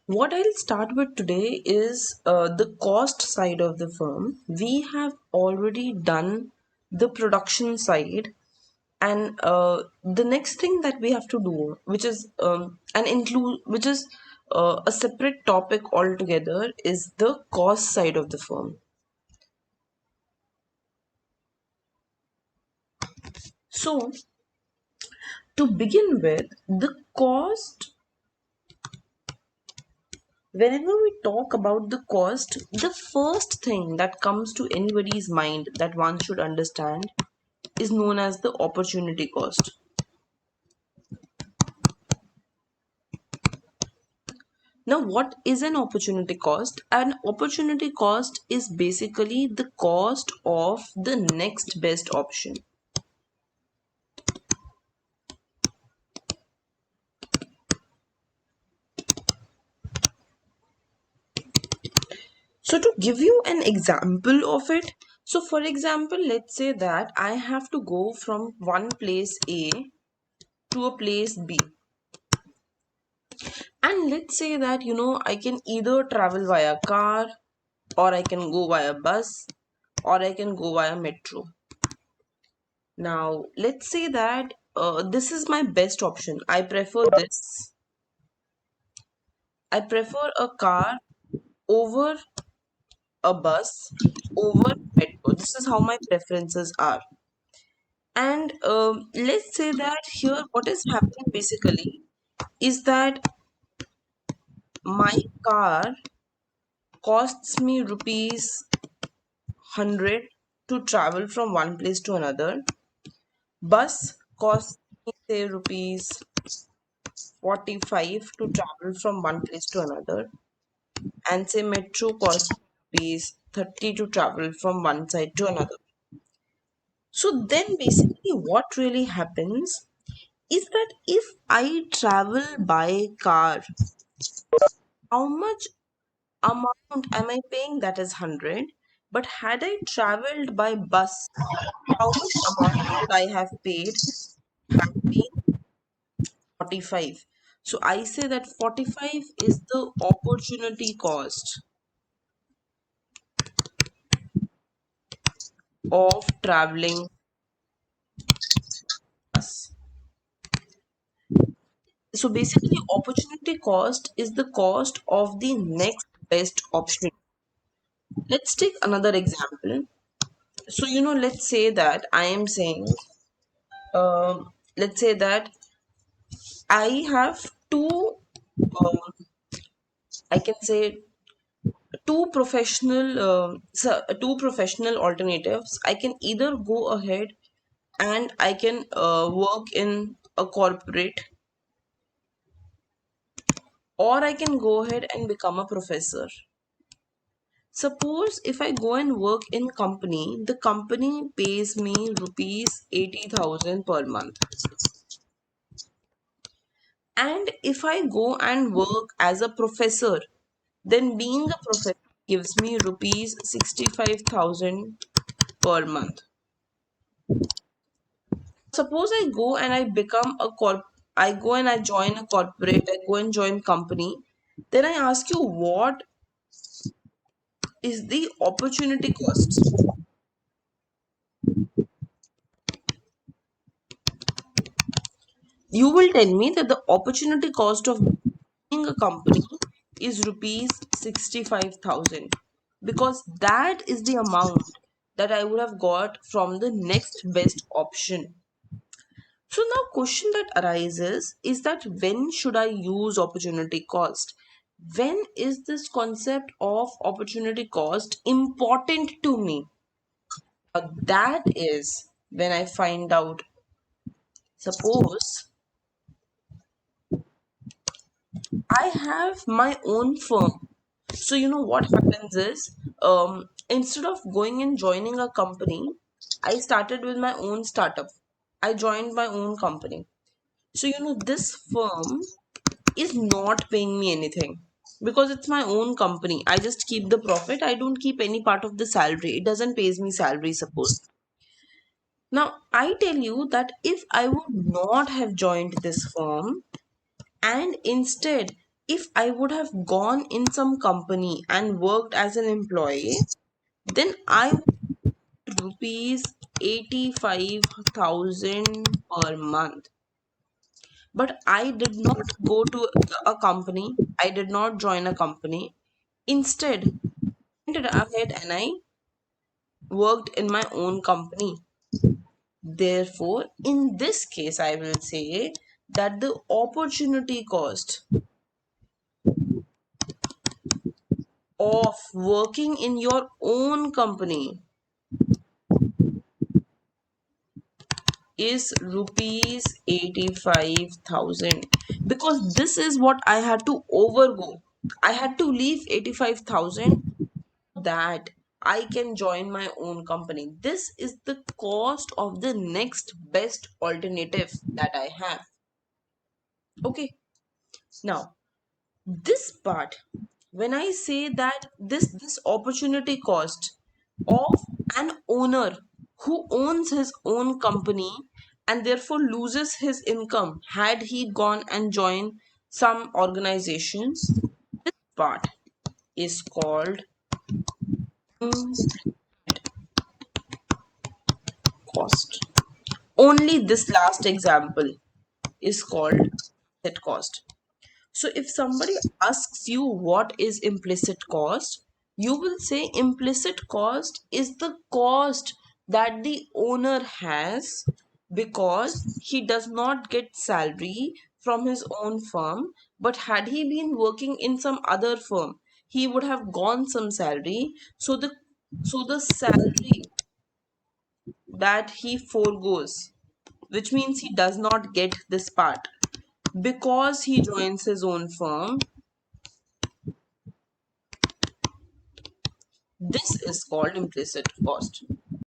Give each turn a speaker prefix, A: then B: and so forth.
A: What I'll start with today is the cost side of the firm. We have already done the production side, and the next thing that we have to do, which is a separate topic altogether, is the cost side of the firm. So, to begin with, the cost. Whenever we talk about the cost, the first thing that comes to anybody's mind that one should understand is known as the opportunity cost. Now, what is an opportunity cost? An opportunity cost is basically the cost of the next best option. So, to give you an example of it, so for example, let's say that I have to go from one place A to a place B. And let's say that, I can either travel via car, or I can go via bus, or I can go via metro. Now, let's say that this is my best option. I prefer this. I prefer a car over a bus, over metro. This is how my preferences are. And let's say that here, what is happening basically is that my car costs me rupees 100 to travel from one place to another. Bus costs me say rupees 45 to travel from one place to another, and say metro costs rupees 30 to travel from one side to another. So then basically what really happens is that if I travel by car, how much amount am I paying? That is 100. But had I traveled by bus, how much amount would I have paid? That would be 45. So I say that 45 is the opportunity cost of traveling bus. So basically, opportunity cost is the cost of the next best option. Let's take another example. So, let's say that I am saying, let's say that I have um, I can say two professional alternatives. I can either go ahead and I can work in a corporate, or I can go ahead and become a professor. Suppose if I go and work in company, the company pays me rupees 80,000 per month. And if I go and work as a professor, then being a professor gives me rupees 65,000 per month. Suppose I go and I go and I join a corporate, I go and join company. Then I ask you, what is the opportunity cost? You will tell me that the opportunity cost of being a company is rupees 65,000, because that is the amount that I would have got from the next best option. So now question that arises is that when should I use opportunity cost? When is this concept of opportunity cost important to me? That is when I find out. Suppose I have my own firm. So what happens is, instead of going and joining a company, I started with my own startup. I joined my own company. So this firm is not paying me anything because it's my own company. I just keep the profit. I don't keep any part of the salary. It doesn't pays me salary, suppose. Now I tell you that if I would not have joined this firm, and instead If I would have gone in some company and worked as an employee, then I would rupees 85,000 per month. But I did not go to a company, I did not join a company. Instead, I went ahead and I worked in my own company. Therefore, in this case, I will say that the opportunity cost of working in your own company is rupees 85,000, because this is what I had to overgo. I had to leave 85,000 that I can join my own company. This is the cost of the next best alternative that I have. Okay, now this part, when I say that this opportunity cost of an owner who owns his own company and therefore loses his income had he gone and joined some organizations, this part is called cost. Only this last example is called implicit cost. So if somebody asks you what is implicit cost, you will say implicit cost is the cost that the owner has because he does not get salary from his own firm, but had he been working in some other firm, he would have gone some salary. So the salary that he foregoes, which means he does not get this part because he joins his own firm, this is called implicit cost.